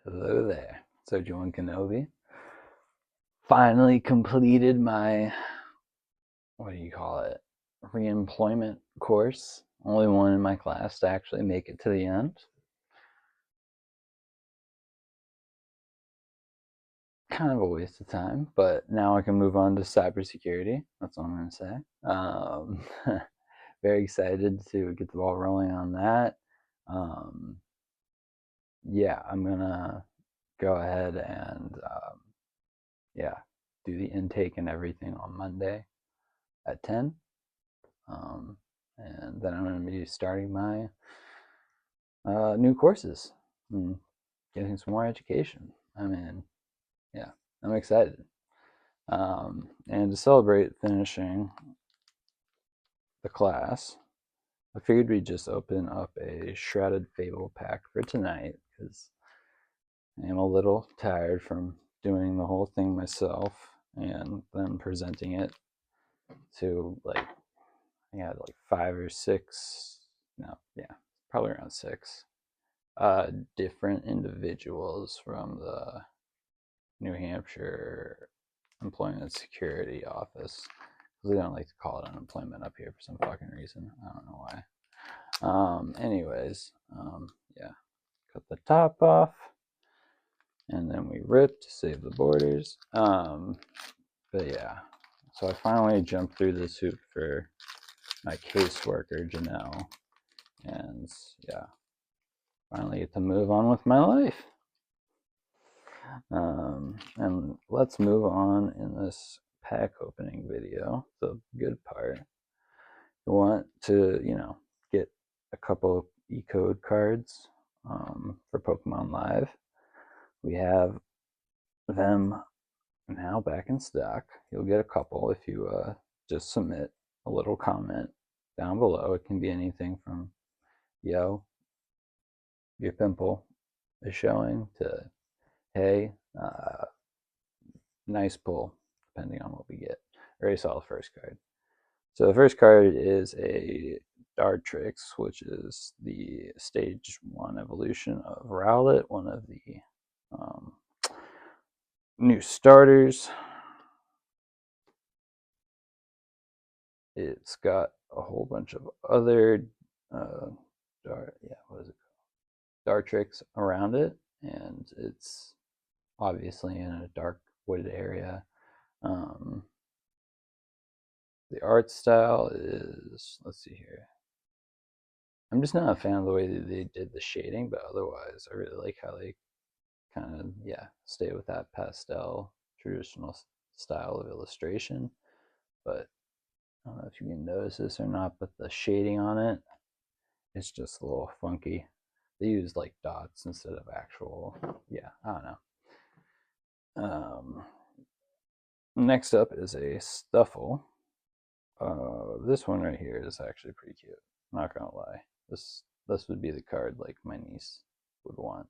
Hello there. So Joan Kenobi finally completed my, what do you call it, reemployment course. Only one in my class to actually make it to the end. Kind of a waste of time, but now I can move on to cybersecurity. That's all I'm going to say. Very excited to get the ball rolling on that. Um, yeah, I'm going to go ahead and yeah, do the intake and everything on Monday at 10. And then I'm going to be starting my new courses and getting some more education. I mean, yeah, I'm excited. And to celebrate finishing the class, I figured we'd just open up a Shrouded Fable pack for tonight because I am a little tired from doing the whole thing myself and then presenting it to like, I had like 5 or 6, no, yeah, probably around 6 different individuals from the New Hampshire Employment Security Office. Because they don't like to call it unemployment up here for some fucking reason. I don't know why. Yeah, cut the top off, and then we rip to save the borders. But yeah, so I finally jumped through this hoop for my caseworker, Janelle, and yeah, finally get to move on with my life. And let's move on in this pack opening video, the good part. You want to, get a couple E-code cards for Pokemon Live. We have them now back in stock. You'll get a couple if you just submit a little comment down below. It can be anything from, yo, your pimple is showing, to, hey, nice pull, depending on what we get. I already saw the first card. So the first card is a Dartrix, which is the stage 1 evolution of Rowlet, one of the new starters. It's got a whole bunch of other Dartrix around it, and it's obviously in a dark wooded area. The art style is, let's see here. I'm just not a fan of the way that they did the shading, but otherwise I really like how they kind of, stay with that pastel traditional style of illustration. But I don't know if you can notice this or not, but the shading on it, it's just a little funky. They use like dots instead of actual, I don't know. Next up is a Stuffle. This one right here is actually pretty cute. I'm not gonna lie. This would be the card like my niece would want.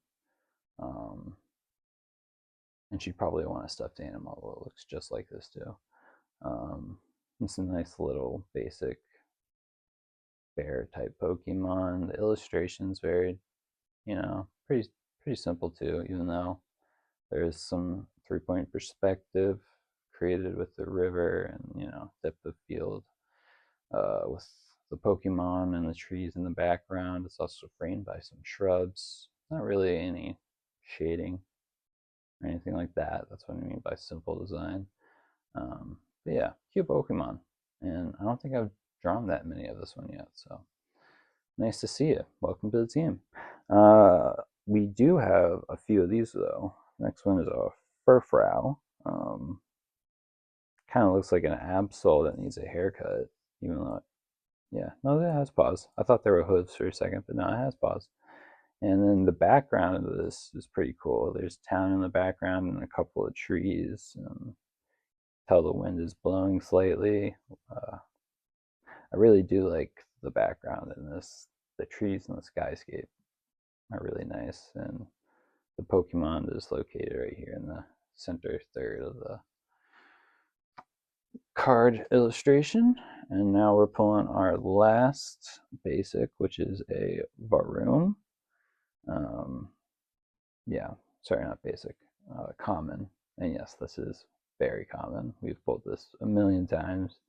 And she'd probably want a stuffed animal that looks just like this too. It's a nice little basic bear type Pokemon. The illustration's very, pretty simple too, even though there's some 3-point perspective created with the river and, depth of field with the Pokemon and the trees in the background. It's also framed by some shrubs. Not really any shading or anything like that. That's what I mean by simple design. But yeah, cute Pokemon. And I don't think I've drawn that many of this one yet, so nice to see you. Welcome to the team. We do have a few of these though. Next one is a Furfrou. Kind of looks like an Absol that needs a haircut, even though, no, it has paws. I thought there were hooves for a second, but no, it has paws. And then the background of this is pretty cool. There's town in the background and a couple of trees. Tell the wind is blowing slightly. I really do like the background in this. The trees and the skyscape are really nice. And the Pokemon is located right here in the center third of the card illustration. And now we're pulling our last basic, which is a Varoom. Yeah, sorry, not basic, common. And yes, this is very common. We've pulled this a million times.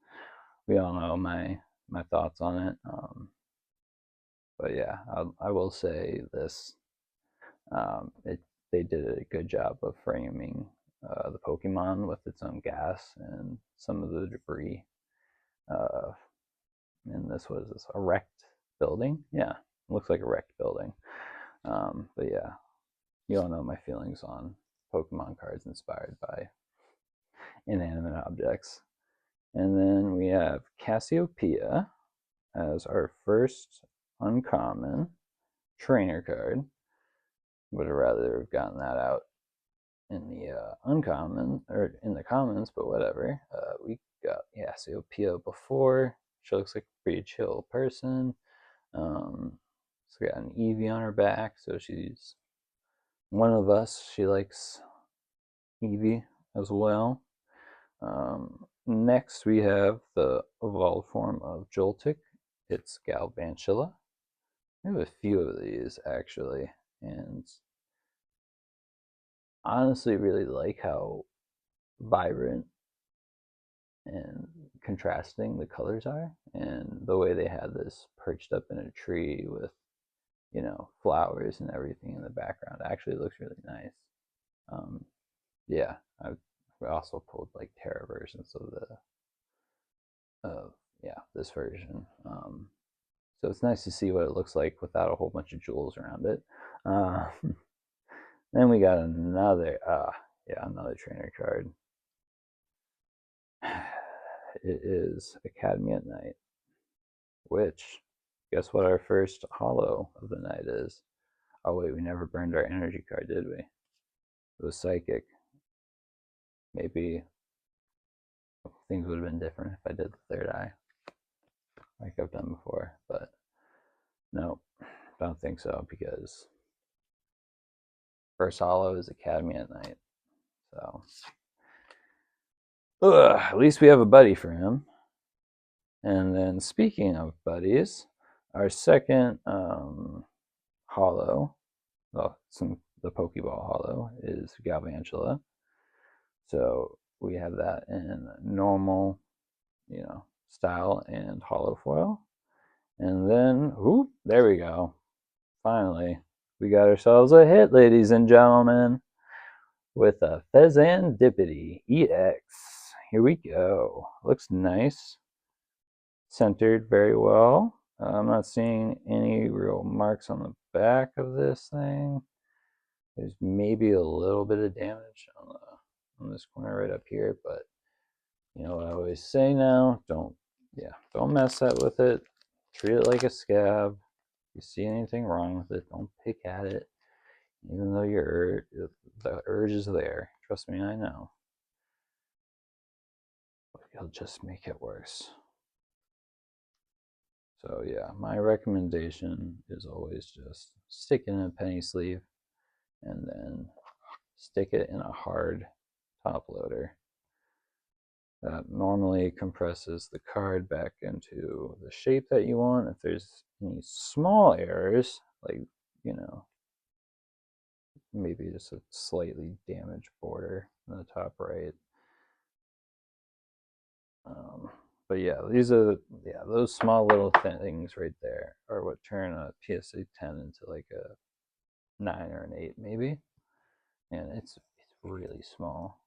We all know my thoughts on it. But yeah, I will say this: they did a good job of framing the Pokemon with its own gas and some of the debris. Uh, and this was a wrecked building. Yeah, it looks like a wrecked building. But yeah, you all know my feelings on Pokemon cards inspired by inanimate objects. And then we have Cassiopeia as our first uncommon trainer card. Would have rather have gotten that out in the uncommon or in the commons, but whatever. We got Cassiopeia before. She looks like a pretty chill person. She's got an Eevee on her back, so she's one of us. She likes Eevee as well. Next, we have the evolved form of Joltik. It's Galvantula. I have a few of these actually, and honestly really like how vibrant and contrasting the colors are, and the way they had this perched up in a tree with, you know, flowers and everything in the background actually looks really nice. Yeah, I also pulled like Terra versions of yeah, this version. So it's nice to see what it looks like without a whole bunch of jewels around it. Then we got another, yeah, another trainer card. It is Academy at Night, which, guess what our first holo of the night is? Oh wait, we never burned our energy card, did we? It was Psychic. Maybe things would have been different if I did the third eye, like I've done before, but no, don't think so, because first holo is Academy at Night. So, at least we have a buddy for him. And then speaking of buddies, our second holo, well, the Pokeball holo, is Galvantula. So we have that in normal, you know, style and holo foil. And then, ooh, there we go. Finally, we got ourselves a hit, ladies and gentlemen, with a Fezandipity EX. Here we go. Looks nice. Centered very well. I'm not seeing any real marks on the back of this thing. There's maybe a little bit of damage on this corner right up here, but you know what I always say now, don't mess that with it. Treat it like a scab. If you see anything wrong with it, don't pick at it, even though the urge is there. Trust me, I know. But you'll just make it worse. So yeah, my recommendation is always just stick it in a penny sleeve and then stick it in a hard top loader. That normally compresses the card back into the shape that you want. If there's any small errors, like, you know, maybe just a slightly damaged border in the top right. But yeah, these are those small little things right there are what turn a PSA 10 into like a 9 or an 8 maybe, and it's really small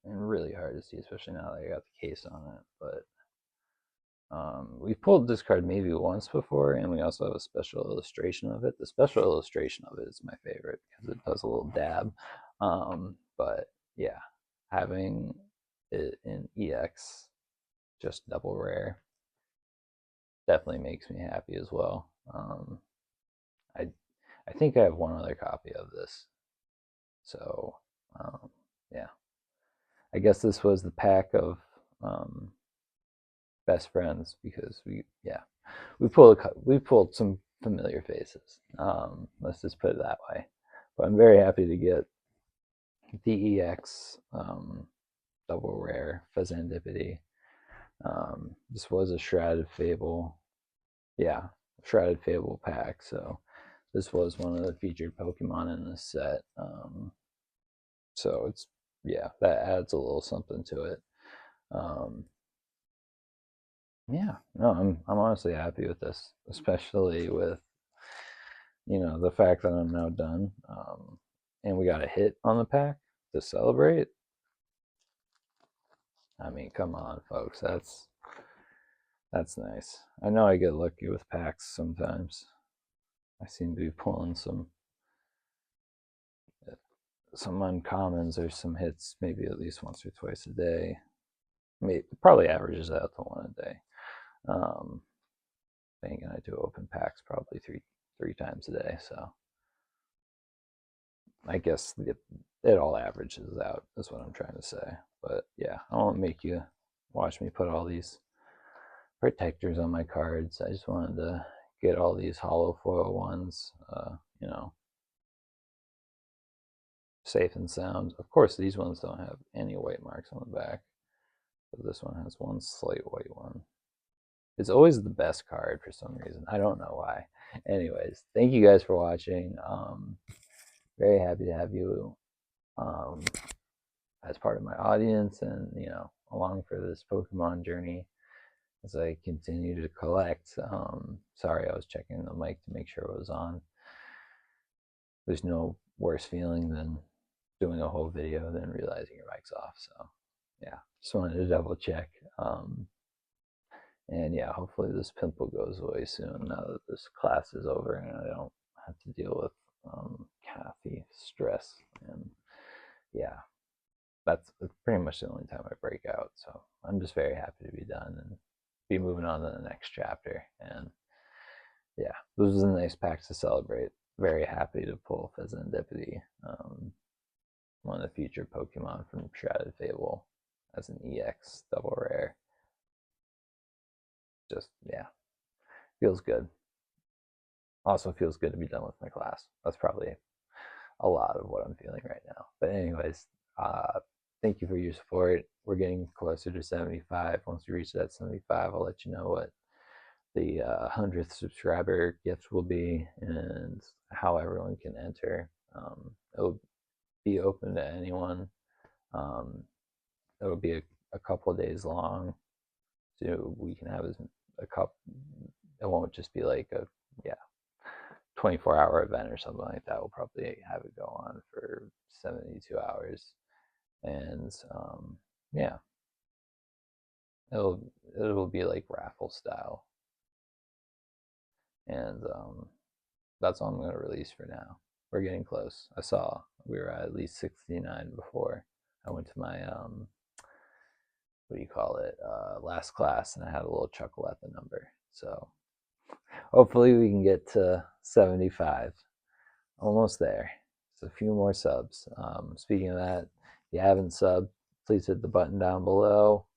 and really hard to see, especially now that I got the case on it. But we've pulled this card maybe once before, and we also have a special illustration of it. The special illustration of it is my favorite because it does a little dab. But yeah, having it in EX, just double rare, definitely makes me happy as well. I think I have one other copy of this, so yeah. I guess this was the pack of best friends, because we pulled some familiar faces. Let's just put it that way. But I'm very happy to get the EX double rare Fezandipity. This was a Shrouded Fable, yeah, Shrouded Fable pack. So this was one of the featured Pokemon in this set. So it's, yeah, that adds a little something to it. Yeah, no, I'm honestly happy with this, especially with, you know, the fact that I'm now done. And we got a hit on the pack to celebrate. I mean, come on, folks, that's nice. I know I get lucky with packs sometimes. I seem to be pulling some uncommons or some hits maybe at least once or twice a day. Maybe probably averages out to one a day. Thinking I do open packs probably three times a day, so I guess it all averages out is what I'm trying to say. But yeah, I won't make you watch me put all these protectors on my cards. I just wanted to get all these hollow foil ones, you know, safe and sound. Of course, these ones don't have any white marks on the back, but this one has one slight white one. It's always the best card for some reason. I don't know why. Anyways, thank you guys for watching. Very happy to have you as part of my audience, and you know, along for this Pokemon journey as I continue to collect. Sorry, I was checking the mic to make sure it was on. There's no worse feeling than doing a whole video then realizing your mic's off. So yeah, just wanted to double check. And yeah, hopefully this pimple goes away soon now that this class is over and I don't have to deal with Kathy stress. And yeah, that's pretty much the only time I break out. So I'm just very happy to be done and be moving on to the next chapter. And yeah, this was a nice pack to celebrate. Very happy to pull Fezandipity, one of the future Pokemon from Shrouded Fable as an EX double rare. Just, yeah, feels good. Also feels good to be done with my class. That's probably a lot of what I'm feeling right now. But anyways, thank you for your support. We're getting closer to 75. Once we reach that 75, I'll let you know what the 100th subscriber gift will be and how everyone can enter. It'll be open to anyone. It'll be a couple of days long, so we can have a couple. It won't just be like a 24-hour event or something like that. We'll probably have it go on for 72 hours, and yeah, it'll be like raffle style, and that's all I'm going to release for now. We're getting close. I saw we were at least 69 before I went to my what do you call it, last class, and I had a little chuckle at the number. So hopefully we can get to 75. Almost there. Just a few more subs. Speaking of that, if you haven't subbed, please hit the button down below.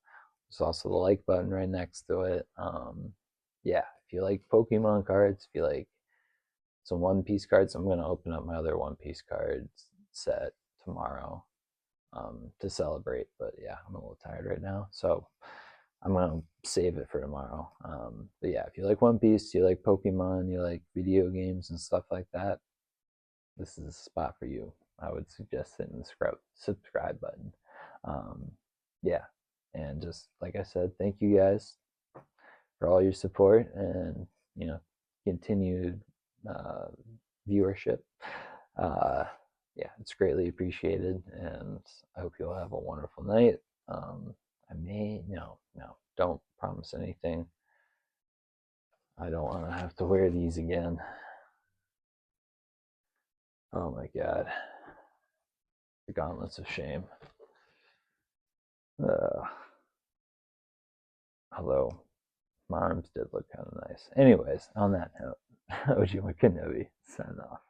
There's also the like button right next to it. Yeah, if you like Pokemon cards, if you like some One Piece cards, I'm going to open up my other One Piece cards set tomorrow to celebrate. But yeah, I'm a little tired right now, so I'm going to save it for tomorrow. But yeah, if you like One Piece, you like Pokemon, you like video games and stuff like that, this is a spot for you. I would suggest hitting the subscribe button. Yeah, and just like I said, thank you guys for all your support and, you know, continued viewership. Yeah, it's greatly appreciated, and I hope you'll have a wonderful night. No, don't promise anything. I don't want to have to wear these again. Oh my god. The gauntlets of shame. Although my arms did look kind of nice. Anyways, on that note, Ojima Kenobi, sign off.